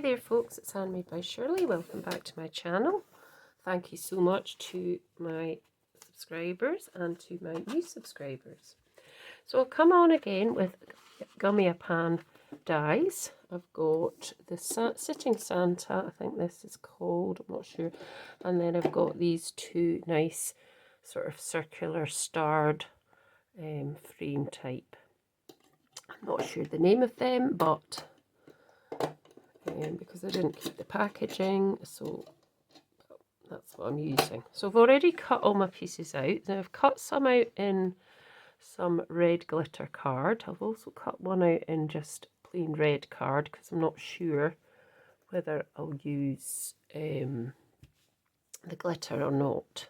there folks, it's Handmade by Shirley. Welcome back to my channel. Thank you so much to my subscribers and to my new subscribers. So I've come on again with Gummiapan dies. I've got the Sitting Santa, I think this is called, I'm not sure. And then I've got these two nice sort of circular starred frame type. I'm not sure the name of them, but because I didn't keep the packaging, so that's what I'm using. So I've already cut all my pieces out. Now I've cut some out in some red glitter card. I've also cut one out in just plain red card because I'm not sure whether I'll use the glitter or not.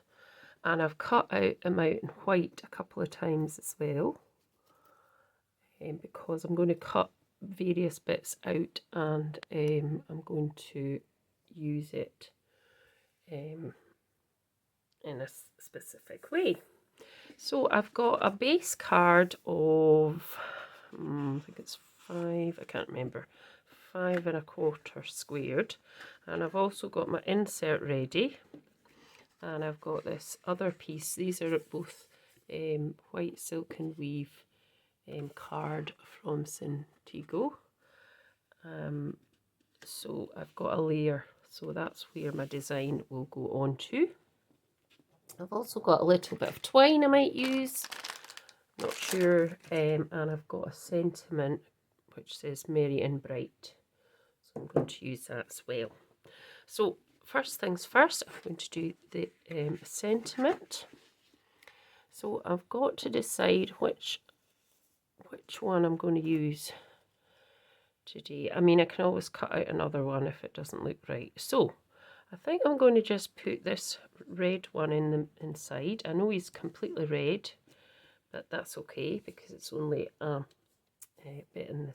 And I've cut out them out in white a couple of times as well, because I'm going to cut various bits out and I'm going to use it in a specific way. So I've got a base card of I think it's 5, I can't remember, 5 1/4 squared, and I've also got my insert ready, and I've got this other piece. These are both white silken weave card from Cintigo. So I've got a layer, so that's where my design will go on to. I've also got a little bit of twine I might use, not sure, and I've got a sentiment which says Merry and Bright, so I'm going to use that as well. So first things first, I'm going to do the sentiment. So I've got to decide which one I'm going to use today. I mean, I can always cut out another one if it doesn't look right. So I think I'm going to just put this red one in the inside. I know he's completely red, but that's okay because it's only a bit in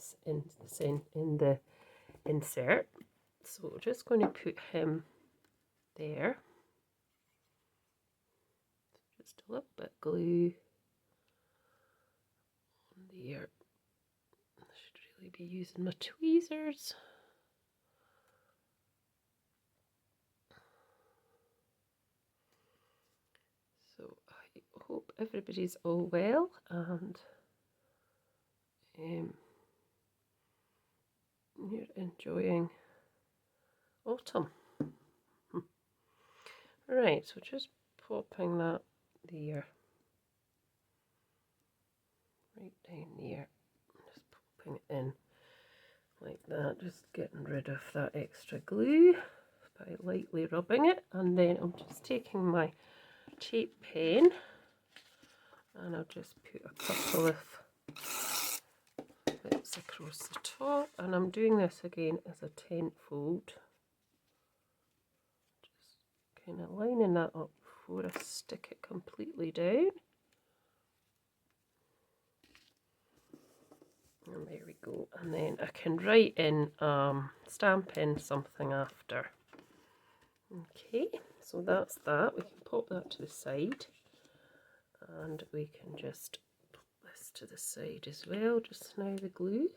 the insert. So we're just going to put him there. Just a little bit of glue on there. I should really be using my tweezers. So I hope everybody's all well and you're enjoying autumn. Right, so just popping that there, right down there, just popping it in like that, just getting rid of that extra glue by lightly rubbing it, and then I'm just taking my tape pen and I'll just put a couple of bits across the top, and I'm doing this again as a tenfold, just kind of lining that up before I stick it completely down. And there we go, and then I can write in, stamp in something after. Okay, so that's that. We can pop that to the side, and we can just pop this to the side as well, just now the glue.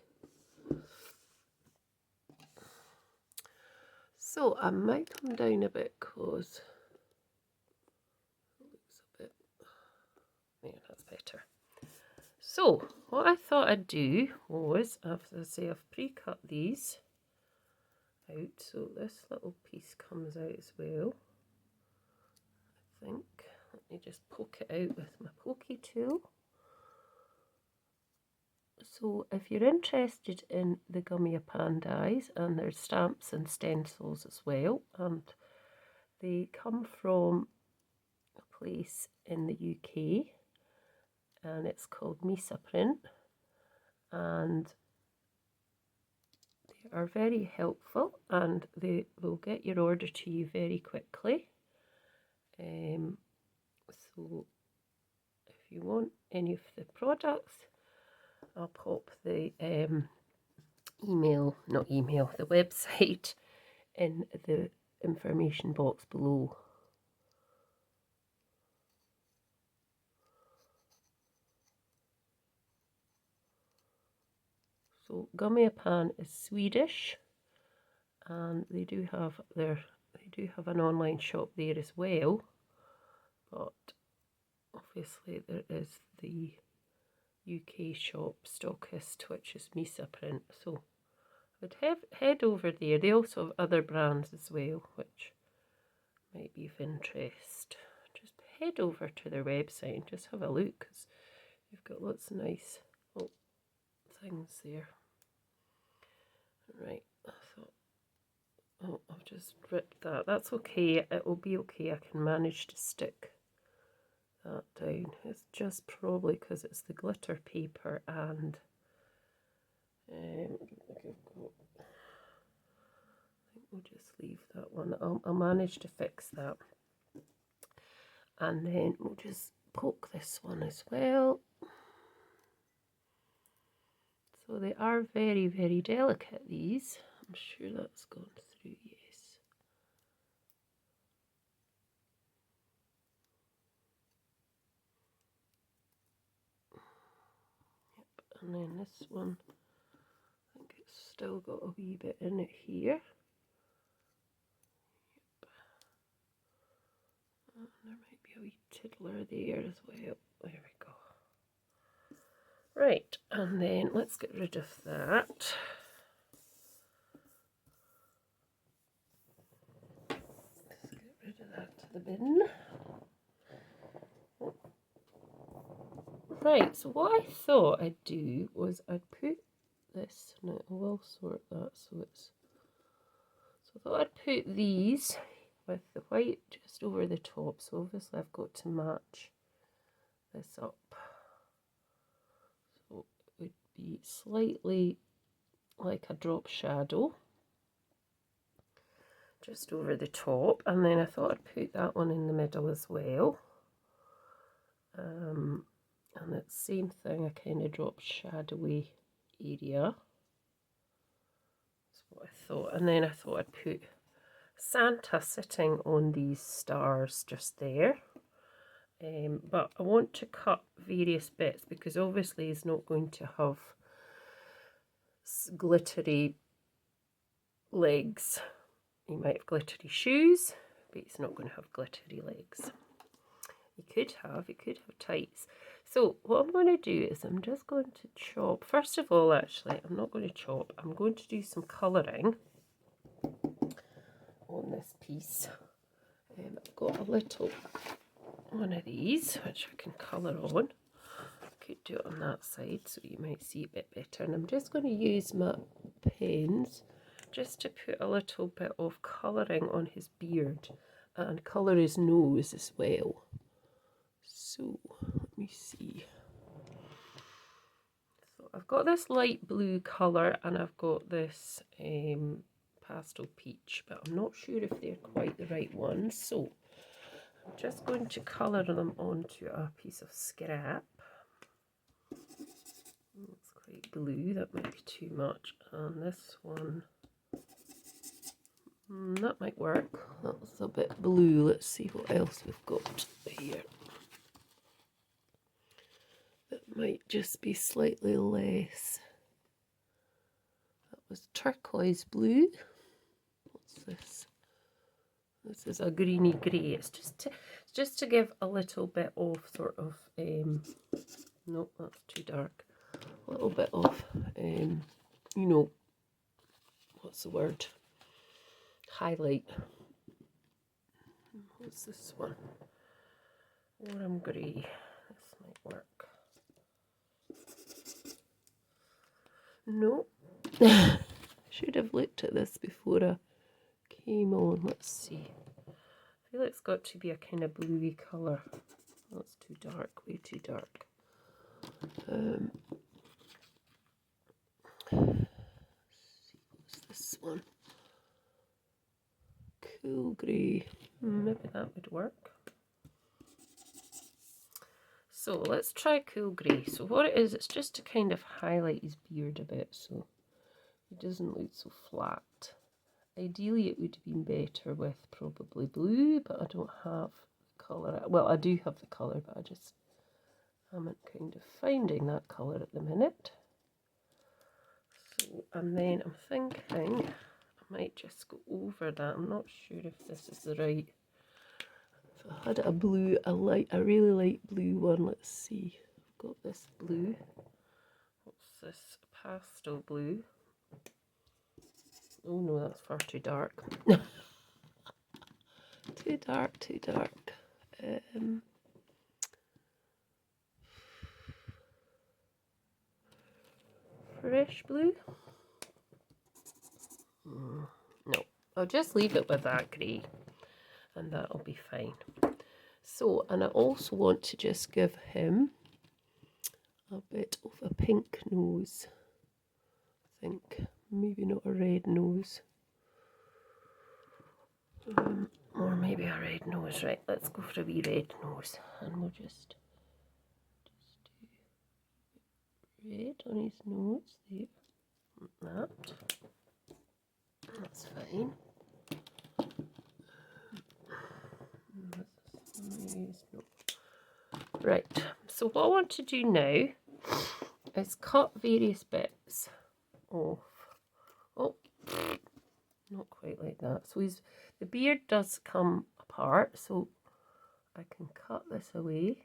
So I might come down a bit because it looks a bit, yeah, that's better. So what I thought I'd do was, as I say, I've pre-cut these out, so this little piece comes out as well, I think. Let me just poke it out with my pokey tool. So if you're interested in the Gummiapan dies, and there's stamps and stencils as well, and they come from a place in the UK, and it's called Misa Print, and they are very helpful and they will get your order to you very quickly. So if you want any of the products, I'll pop the the website in the information box below. So Gummiapan is Swedish, and they do have an online shop there as well, but obviously there is the UK shop stockist, which is Misa Print, so I'd head over there. They also have other brands as well, which might be of interest. Just head over to their website and just have a look, because you've got lots of nice things there. Right, I thought, oh, I've just ripped that. That's okay, it will be okay. I can manage to stick that down. It's just probably because it's the glitter paper, and I think we'll just leave that one. I'll manage to fix that. And then we'll just poke this one as well. So they are very, very delicate, these. I'm sure that's gone through, yes. Yep, and then this one, I think it's still got a wee bit in it here. Yep. And there might be a wee tiddler there as well. There we go. Right, and then let's get rid of that. Let's get rid of that to the bin. Right, so what I thought I'd do was I'd put this, now I will sort that so it's, so I thought I'd put these with the white just over the top, so obviously I've got to match this up. So it would be slightly like a drop shadow just over the top, and then I thought I'd put that one in the middle as well. And it's the same thing, a kind of drop shadowy area. That's what I thought. And then I thought I'd put Santa sitting on these stars just there. But I want to cut various bits because obviously he's not going to have glittery legs. He might have glittery shoes, but he's not going to have glittery legs. He could have tights. So what I'm going to do is I'm just going to chop. First of all, actually, I'm not going to chop. I'm going to do some colouring on this piece. I've got a little one of these, which I can colour on. I could do it on that side so you might see a bit better. And I'm just going to use my pens just to put a little bit of colouring on his beard and colour his nose as well. So let me see. So I've got this light blue colour and I've got this pastel peach, but I'm not sure if they're quite the right ones. So I'm just going to colour them onto a piece of scrap. It's quite blue, that might be too much. And this one, that might work. That's a bit blue. Let's see what else we've got here. That might just be slightly less. That was turquoise blue. What's this? This is a greeny grey. It's just to give a little bit of sort of no, that's too dark. A little bit of you know, what's the word? Highlight. What's this one? Warm grey. This might work. No. Should have looked at this before I came on. Let's see. I feel it's got to be a kind of bluey colour. That's too dark, way too dark. Let's see, what's this one? Cool grey. Maybe that would work. So let's try cool grey. So what it is, it's just to kind of highlight his beard a bit so he doesn't look so flat. Ideally it would have been better with probably blue, but I don't have the colour. Well, I do have the colour, but I just haven't kind of finding that colour at the minute. So, and then I'm thinking I'm might just go over that. I'm not sure if this is the right. If I had a blue, a really light blue one, let's see. I've got this blue. What's this? Pastel blue. Oh no, that's far too dark. Too dark, too dark. Fresh blue? No, I'll just leave it with that grey and that'll be fine. So, and I also want to just give him a bit of a pink nose. I think maybe not a red nose. Or maybe a red nose, right? Let's go for a wee red nose and we'll just do red on his nose there. Like that. That's fine. Right, so what I want to do now is cut various bits off. Oh, not quite like that. So the beard does come apart, so I can cut this away.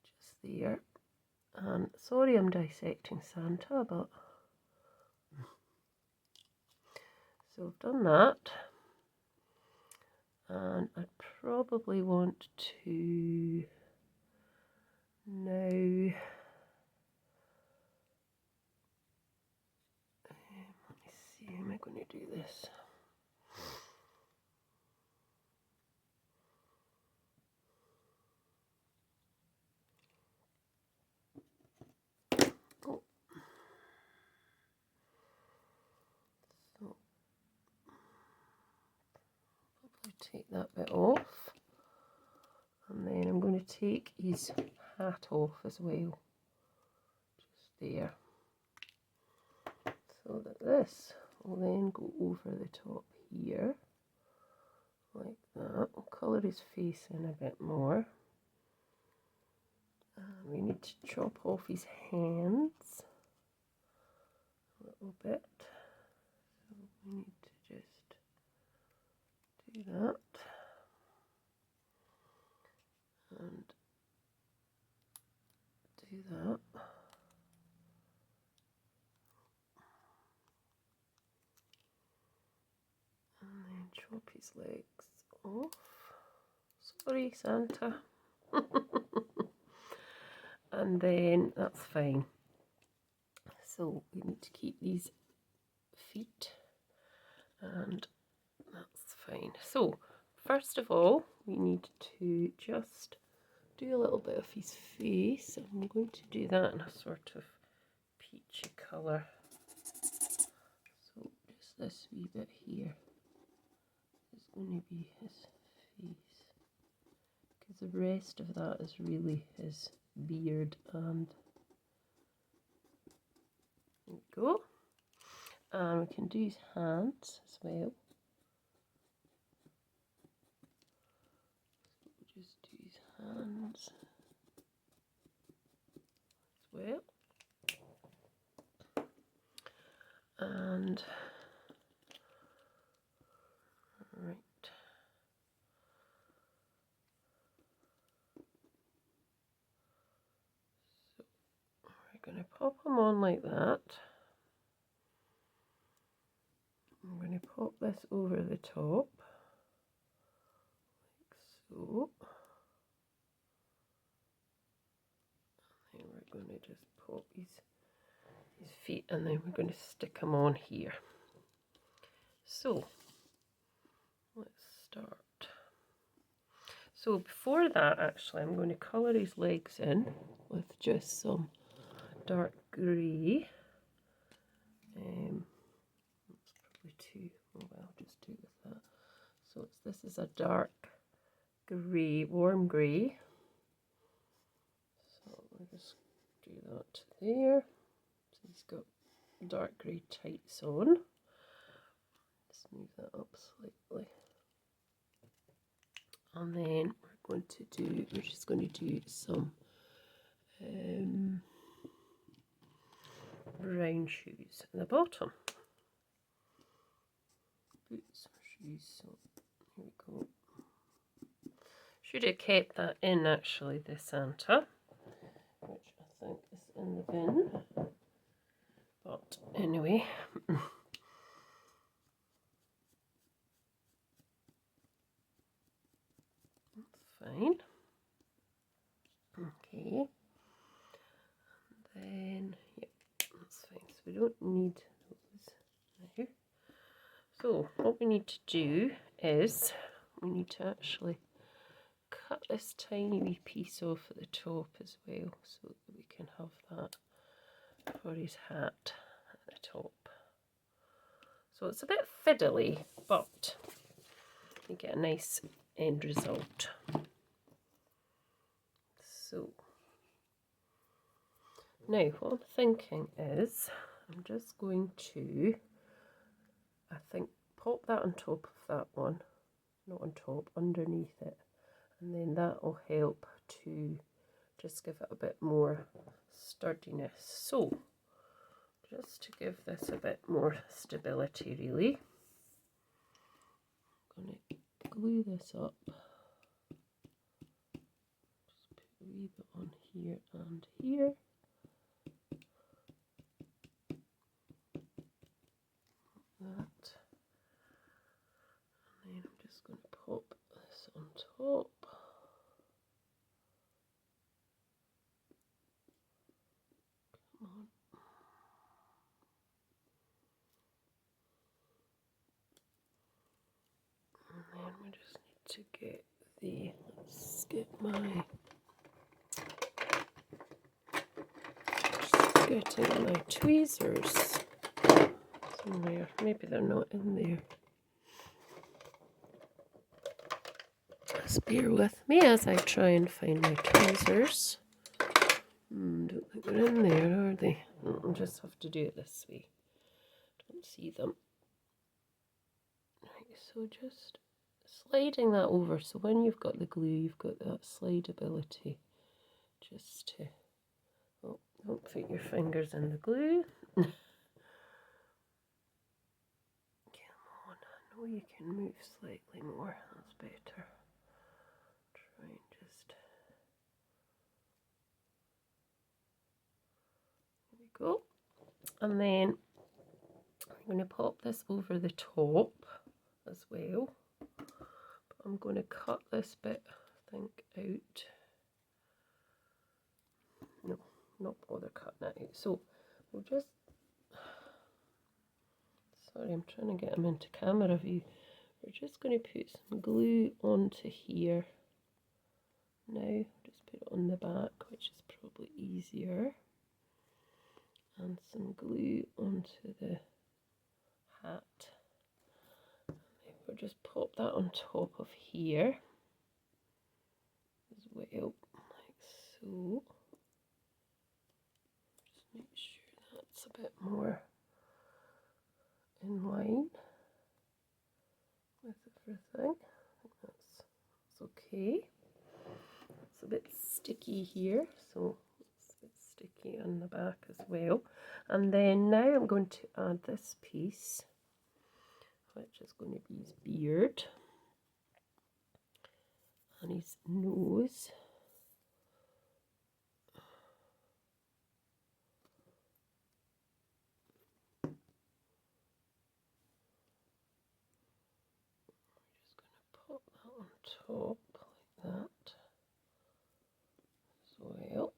Just there. And sorry I'm dissecting Santa, but so I've done that. And I probably want to now let me see, how am I going to do this? Oh. So probably take that bit off. And then I'm going to take his hat off as well, just there, so that this will then go over the top here, like that. We'll colour his face in a bit more. And we need to chop off his hands a little bit, so we need to just do that. And do that. And then chop his legs off. Sorry, Santa. And then that's fine. So we need to keep these feet, and that's fine. So first of all, we need to just do a little bit of his face. I'm going to do that in a sort of peachy colour. So just this wee bit here is going to be his face, because the rest of that is really his beard. And there we go. And we can do his hands as well. So we'll just do his hands as well. And right. So we're going to pop them on like that. I'm going to pop this over the top, like so. And then we're going to just pop his feet, and then we're going to stick them on here. So let's start. So before that, actually, I'm going to colour his legs in with just some dark grey. That's probably too, oh well, I'll just do it with that. So this is a dark grey, warm grey. So we'll just do that there. So he's got dark grey tights on. Just move that up slightly. And then we're just going to do some brown shoes at the bottom. boots or shoes. So here we go. Should have kept that in actually, the Santa, which I think is in the bin. But anyway. Fine. Okay. Then, yep, that's fine. So we don't need those now. So what we need to do is we need to actually cut this tiny wee piece off at the top as well, so that we can have that for his hat at the top. So it's a bit fiddly, but you get a nice end result. So now what I'm thinking is I'm just going to, I think, pop that on top of that one, not on top, underneath it, and then that will help to just give it a bit more sturdiness. So just to give this a bit more stability, really, I'm going to glue this up. Just put a wee bit on here and here. That. And then I'm just going to pop this on top. Come on. And then we just need to get the, let's get my, just getting my tweezers somewhere. Maybe they're not in there. Just bear with me as I try and find my tweezers. Don't think they're in there, are they? I'll just have to do it this way. Don't see them. Right, so just sliding that over, so when you've got the glue, you've got that slidability. Just to, oh, don't put your fingers in the glue. Come on, I know you can move slightly more, that's better. Try and just, there we go. And then I'm going to pop this over the top as well. But I'm going to cut this bit, I think, out. No, not bother cutting that out. So we'll just, sorry, I'm trying to get them into camera view. We're just going to put some glue onto here. Now, just put it on the back, which is probably easier. And some glue onto the hat. We'll just pop that on top of here as well, like so. Just make sure that's a bit more in line with everything. I think that's okay. It's a bit sticky here, so it's a bit sticky on the back as well. And then now I'm going to add this piece, which is going to be his beard and his nose. I'm just going to pop that on top like that as well.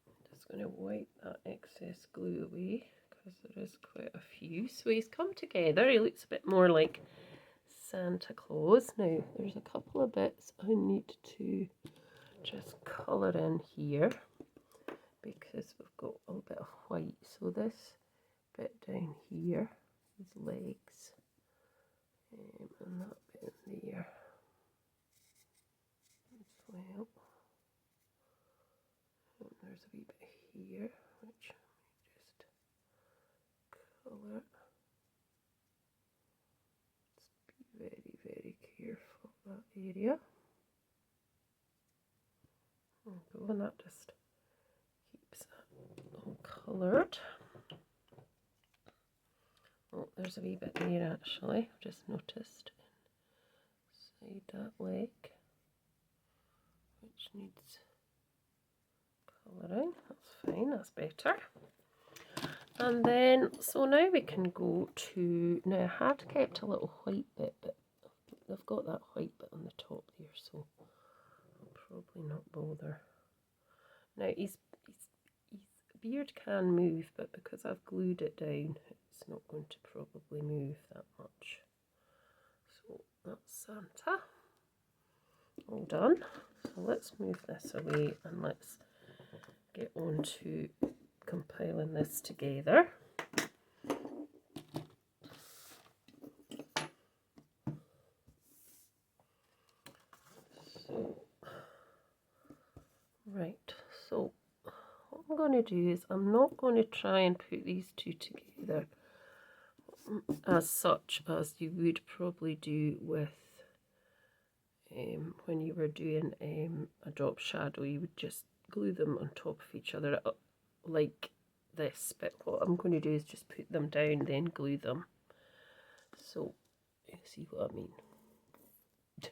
I'm just going to wipe that excess glue away, because there is quite a few. So he's come together. He looks a bit more like Santa Claus. Now there's a couple of bits I need to just colour in here, because we've got a bit of white. So this bit down here, his legs, and that bit in there as well. And there's a wee bit here, which just colour. Just be very, very careful of that area. And that just keeps that all coloured. there's a wee bit there actually, I've just noticed inside that leg, which needs colouring. That's fine, that's better. And then, so now we can go to, now I had kept a little white bit, but I've got that white bit on the top there, so I'll probably not bother. Now his beard can move, but because I've glued it down, it's not going to probably move that much. So that's Santa. All done. So let's move this away and let's get on to compiling this together. So, right, so what I'm going to do is I'm not going to try and put these two together as such as you would probably do with when you were doing a drop shadow. You would just glue them on top of each other like this, but what I'm going to do is just put them down, then glue them. So you see what I mean. So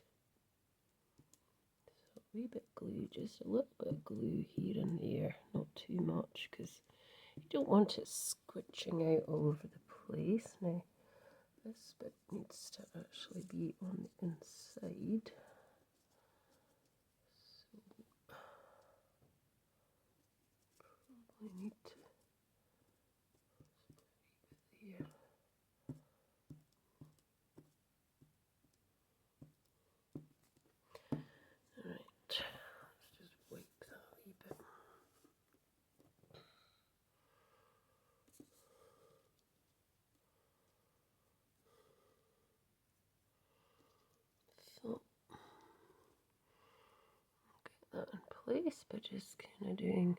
a wee bit glue, just a little bit of glue here and there, not too much, because you don't want it squishing out all over the place. Now this bit needs to actually be on the inside. So probably need to here. Right, let's just wipe that a wee bit. So get that in place by just kind of doing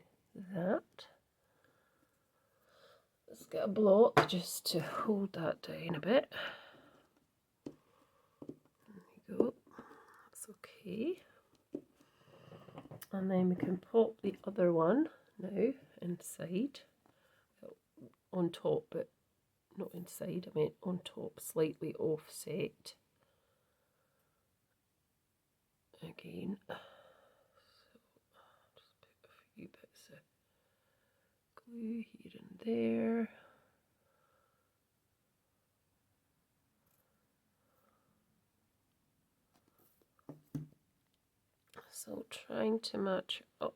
that. Let's get a block just to hold that down a bit. There we go. That's okay. And then we can pop the other one now inside. Well, on top, but not inside, I meant on top, slightly offset. Again. So just put a few bits of glue here and there. So trying to match up,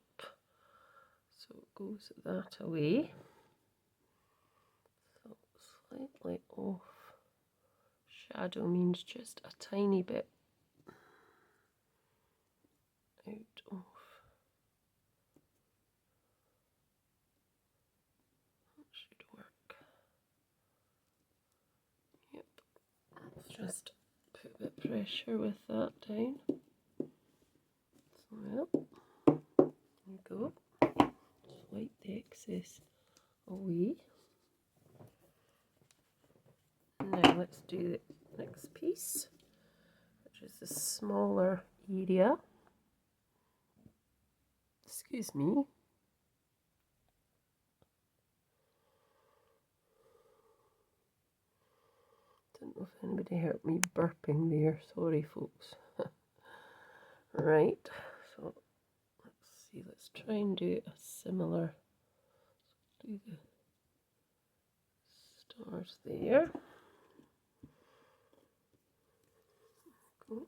so it goes that away. So slightly off. Shadow means just a tiny bit out of. That should work. Yep. Let's just put a bit of pressure with that down. So there you go. Just wipe the excess away. Now let's do the next piece, which is the smaller area. Excuse me. Don't know if anybody heard me burping there. Sorry, folks. Right, so let's see. Let's try and do a similar. Do the stars there. Cool.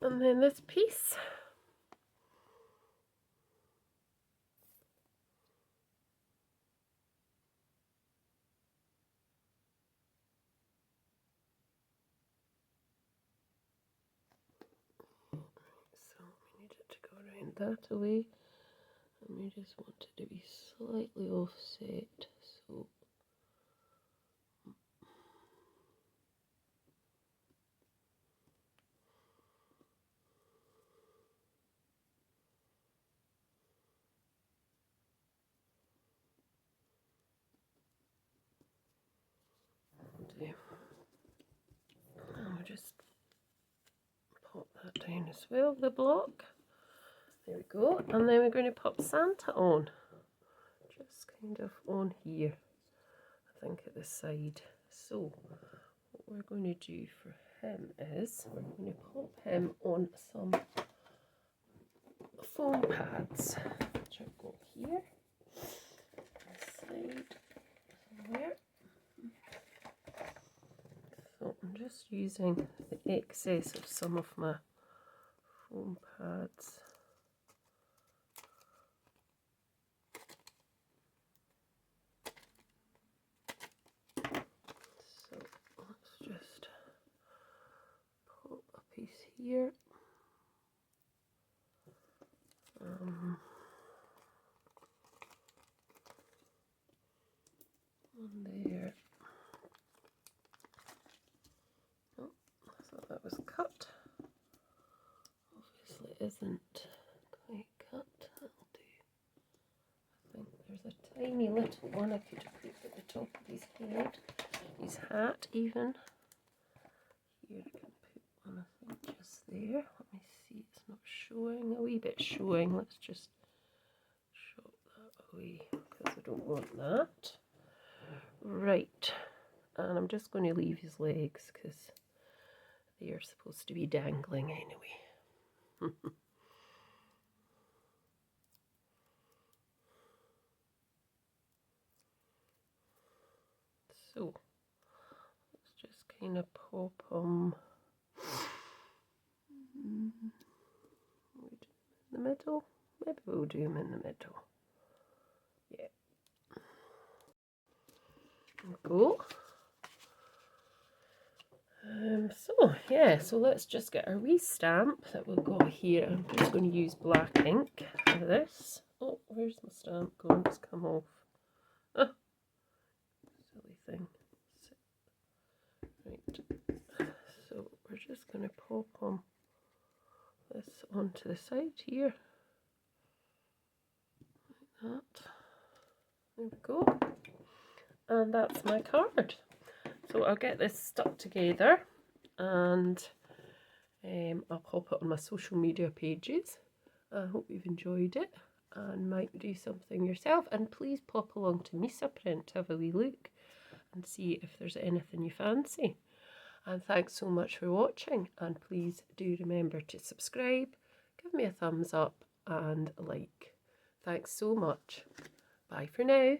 And then this piece. So we need it to go around that away, and we just want it to be slightly offset. So and we'll just pop that down as well, the block. There we go. And then we're going to pop Santa on. Just kind of on here. I think, at the side. So what we're going to do for him is we're going to pop him on some foam pads, which I've got here, this side somewhere. So I'm just using the excess of some of my foam pads. So let's just pop a piece here. One there. Oh, I thought that was cut. Obviously it isn't quite cut. That'll do. I think there's a tiny little one I could have put at the top of his head, his hat even. Here I can put one, I think, just there. Let me see, it's not showing, a wee bit showing. Let's just chop that away because I don't want that. Right, and I'm just going to leave his legs because they are supposed to be dangling anyway. So let's just kind of pop them in the middle. Maybe we'll do them in the middle. Yeah. Go. So let's just get our wee stamp that we've got here. I'm just going to use black ink for this. Oh, where's my stamp going? It's come off. Ah, silly thing. Right. So we're just going to pop this onto the side here. Like that. There we go. And that's my card. So I'll get this stuck together and I'll pop it on my social media pages. I hope you've enjoyed it and might do something yourself. And please pop along to Misa Print to have a wee look and see if there's anything you fancy. And thanks so much for watching, and please do remember to subscribe, give me a thumbs up and a like. Thanks so much. Bye for now.